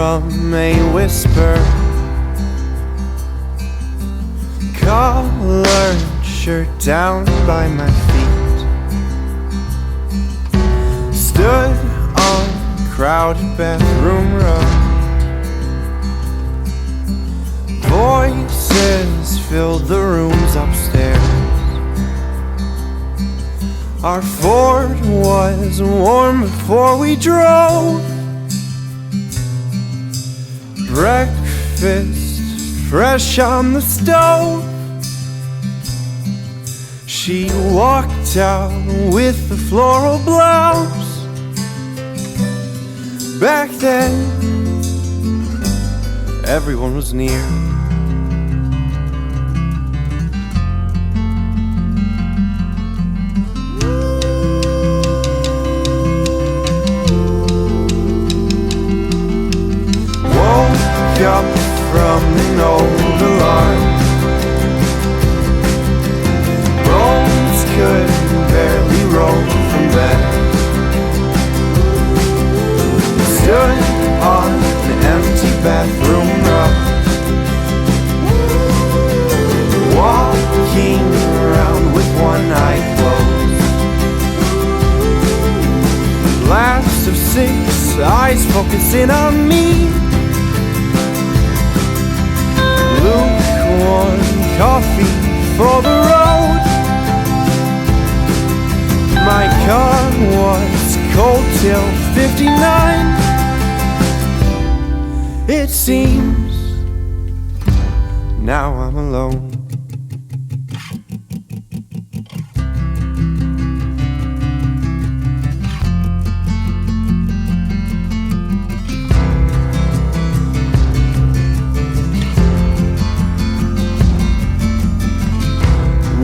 from a whisper. Collared shirt down by my feet. Stood on crowded bathroom row. Voices filled the rooms upstairs. Our Ford was warm before we drove. Breakfast fresh on the stove. She walked out with the floral blouse. Back then, everyone was near. Woke up from an old alarm. Bones could barely roll from bed. Stood on an empty bathroom rug, walking around with one eye closed. Last of 6 eyes focusing on me. Lukewarm coffee for the road. My car was cold till 59. It seems now I'm alone.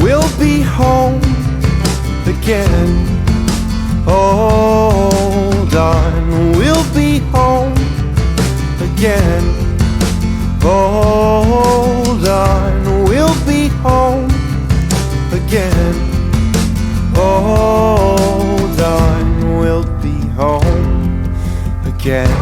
We'll be home again. Hold on, we'll be home again. Hold on, we'll be home again. Hold on, we'll be home again.